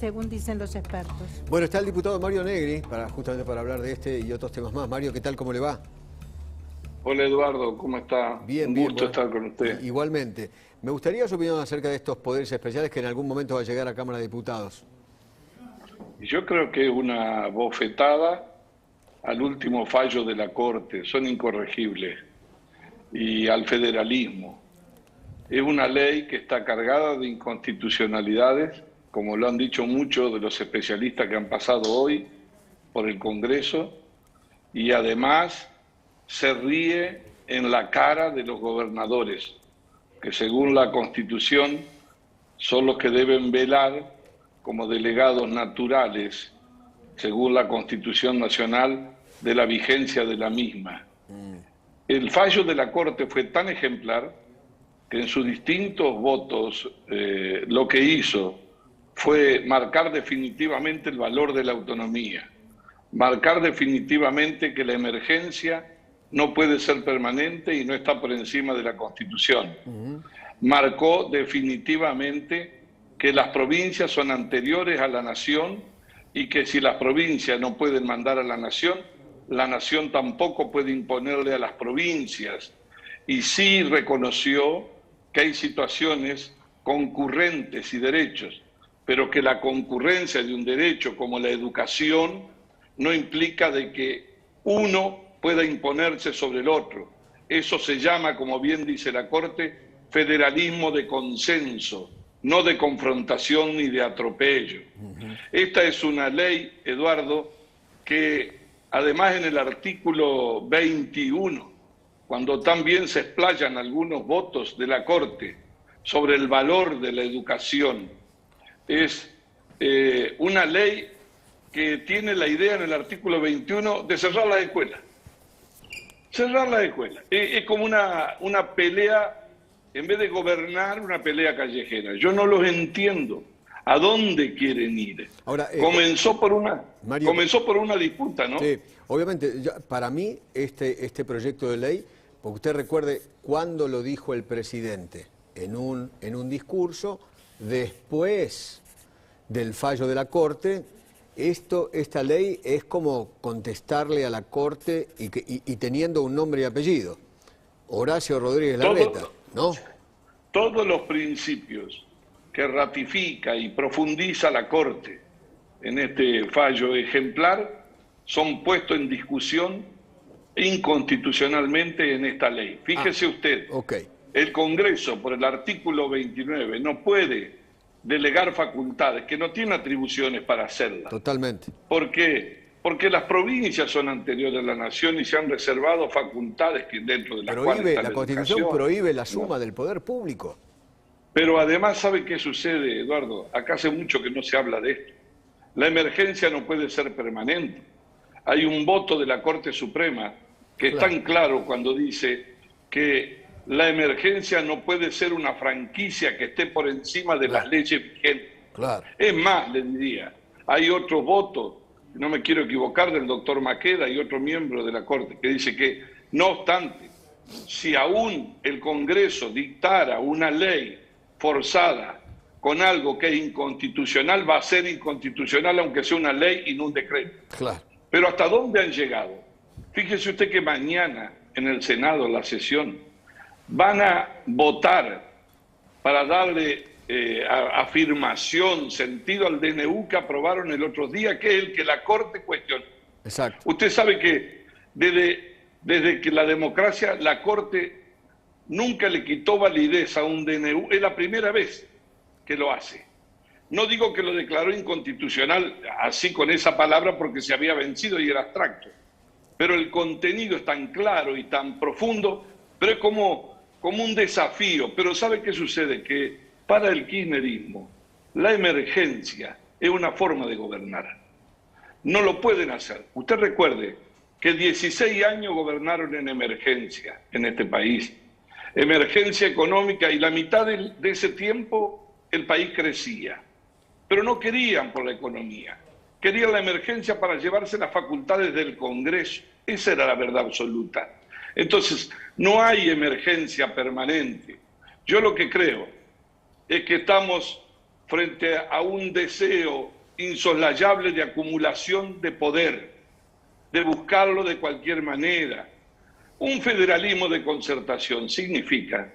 según dicen los expertos. Bueno, está el diputado Mario Negri, justamente para hablar de este y otros temas más. Mario, ¿qué tal? ¿Cómo le va? Hola Eduardo, ¿cómo está? Bien, Un bien. gusto Bueno, estar con usted. Igualmente. Me gustaría su opinión acerca de estos poderes especiales que en algún momento va a llegar a Cámara de Diputados. Yo creo que es una bofetada al último fallo de la Corte, son incorregibles, y al federalismo. Es una ley que está cargada de inconstitucionalidades, como lo han dicho muchos de los especialistas que han pasado hoy por el Congreso, y además se ríe en la cara de los gobernadores, que según la Constitución son los que deben velar como delegados naturales, según la Constitución Nacional, de la vigencia de la misma. El fallo de la Corte fue tan ejemplar que en sus distintos votos lo que hizo fue marcar definitivamente el valor de la autonomía, marcar definitivamente que la emergencia no puede ser permanente y no está por encima de la Constitución. Marcó definitivamente que las provincias son anteriores a la nación y que si las provincias no pueden mandar a la nación tampoco puede imponerle a las provincias. Y sí reconoció que hay situaciones concurrentes y derechos, pero que la concurrencia de un derecho como la educación no implica de que uno pueda imponerse sobre el otro. Eso se llama, como bien dice la Corte, federalismo de consenso, no de confrontación ni de atropello. Esta es una ley, Eduardo, que además en el artículo 21, cuando también se explayan algunos votos de la Corte sobre el valor de la educación, es una ley que tiene la idea en el artículo 21 de cerrar las escuelas. Cerrar las escuelas. Es como una pelea, en vez de gobernar, una pelea callejera. Yo no los entiendo. ¿A dónde quieren ir? Ahora, comenzó por una disputa, ¿no? Sí, obviamente, para mí este proyecto de ley, porque usted recuerde cuándo lo dijo el presidente, en un discurso, después del fallo de la Corte, esta ley es como contestarle a la Corte y teniendo un nombre y apellido. Horacio Rodríguez Larreta, ¿no? Todos los principios que ratifica y profundiza la Corte en este fallo ejemplar son puestos en discusión inconstitucionalmente en esta ley. Fíjese usted, el Congreso, por el artículo 29, no puede delegar facultades, que no tiene atribuciones para hacerlas. Totalmente. ¿Por qué? Porque las provincias son anteriores a la nación y se han reservado facultades que dentro de las cuales está la Constitución prohíbe la suma del poder público. Pero además, ¿sabe qué sucede, Eduardo? Acá hace mucho que no se habla de esto. La emergencia no puede ser permanente. Hay un voto de la Corte Suprema que es tan claro cuando dice que la emergencia no puede ser una franquicia que esté por encima de las leyes vigentes. Es más, le diría, hay otro voto, no me quiero equivocar, del doctor Maqueda y otro miembro de la Corte, que dice que, no obstante, si aún el Congreso dictara una ley forzada con algo que es inconstitucional, va a ser inconstitucional aunque sea una ley y no un decreto. Pero ¿hasta dónde han llegado? Fíjese usted que mañana en el Senado, la sesión, van a votar para darle afirmación, sentido al DNU que aprobaron el otro día, que es el que la Corte cuestionó. Exacto. Usted sabe que desde que la democracia, la Corte nunca le quitó validez a un DNU, es la primera vez que lo hace. No digo que lo declaró inconstitucional así con esa palabra porque se había vencido y era abstracto, pero el contenido es tan claro y tan profundo, pero es como un desafío. Pero ¿sabe qué sucede? Que para el kirchnerismo la emergencia es una forma de gobernar. No lo pueden hacer. Usted recuerde que 16 años gobernaron en emergencia en este país. Emergencia económica, y la mitad de ese tiempo el país crecía. Pero no querían por la economía. Querían la emergencia para llevarse las facultades del Congreso. Esa era la verdad absoluta. Entonces, no hay emergencia permanente. Yo lo que creo es que estamos frente a un deseo insoslayable de acumulación de poder, de buscarlo de cualquier manera. Un federalismo de concertación significa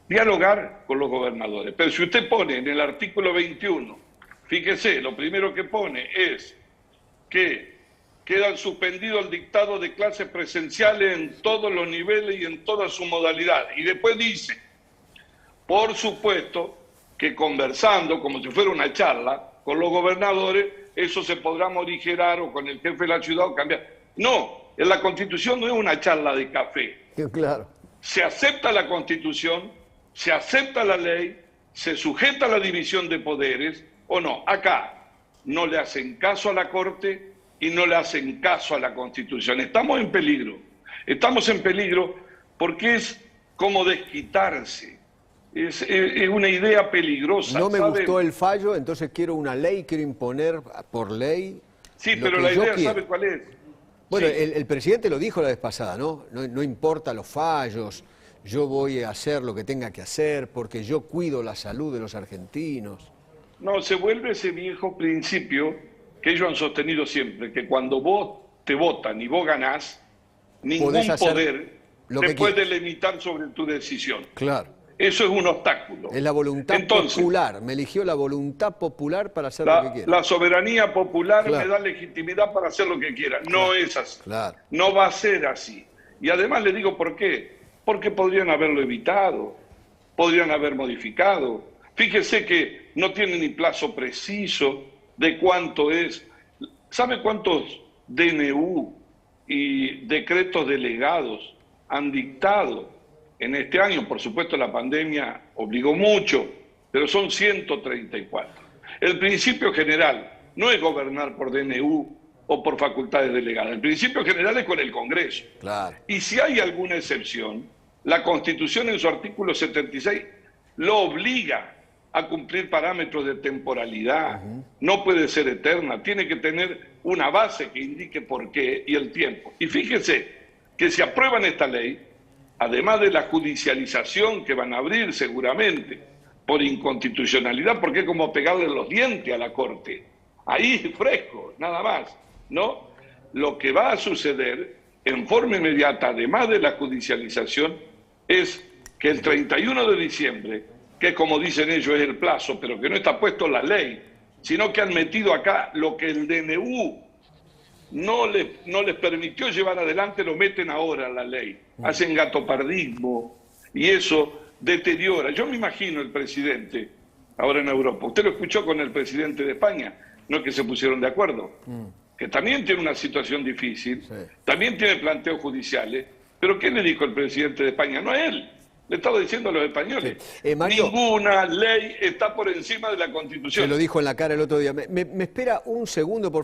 dialogar con los gobernadores. Pero si usted pone en el artículo 21, fíjese, lo primero que pone es que quedan suspendidos el dictado de clases presenciales en todos los niveles y en todas sus modalidades. Y después dice, por supuesto, que conversando, como si fuera una charla, con los gobernadores, eso se podrá morigerar o con el jefe de la ciudad o cambiar. No, en la Constitución no es una charla de café. Claro. Se acepta la Constitución, se acepta la ley, se sujeta a la división de poderes, o no. Acá no le hacen caso a la Corte y no le hacen caso a la Constitución. Estamos en peligro. Estamos en peligro porque es como desquitarse. Es una idea peligrosa. No me ¿sabe? gustó el fallo, entonces quiero una ley, quiero imponer por ley. Sí, lo pero que la yo idea, quiero. ¿sabe cuál es? Bueno, Sí. el presidente lo dijo la vez pasada, ¿no? No importa los fallos, yo voy a hacer lo que tenga que hacer porque yo cuido la salud de los argentinos. No, se vuelve ese viejo principio que ellos han sostenido siempre, que cuando vos te votan y vos ganás, ningún Podés hacer poder lo te que puede quieras. limitar sobre tu decisión. Claro. Eso es un obstáculo. Es la voluntad Entonces, popular. Me eligió la voluntad popular para hacer lo que quiera. la soberanía popular Claro. me da legitimidad para hacer lo que quiera. No es así. Claro. No va a ser así. Y además le digo por qué. Porque podrían haberlo evitado, podrían haber modificado. Fíjese que no tiene ni plazo preciso de cuánto es. ¿Sabe cuántos DNU y decretos delegados han dictado en este año? Por supuesto, la pandemia obligó mucho, pero son 134. El principio general no es gobernar por DNU o por facultades delegadas. El principio general es con el Congreso. Claro. Y si hay alguna excepción, la Constitución en su artículo 76 lo obliga a cumplir parámetros de temporalidad. No puede ser eterna, tiene que tener una base que indique por qué y el tiempo. Y fíjese que si aprueban esta ley, además de la judicialización que van a abrir seguramente por inconstitucionalidad, porque es como pegarle los dientes a la Corte, ahí fresco, nada más, ¿no? Lo que va a suceder en forma inmediata, además de la judicialización, es que el 31 de diciembre, que como dicen ellos es el plazo, pero que no está puesto en la ley, sino que han metido acá lo que el DNU no les permitió llevar adelante, lo meten ahora en la ley. Hacen gatopardismo y eso deteriora. Yo me imagino el presidente ahora en Europa. Usted lo escuchó con el presidente de España, no es que se pusieron de acuerdo, que también tiene una situación difícil, Sí. también tiene planteos judiciales, pero ¿qué le dijo el presidente de España? No a él, le estaba diciendo a los españoles. Sí. Mario, Ninguna ley está por encima de la Constitución. se lo dijo en la cara el otro día. Me espera un segundo, por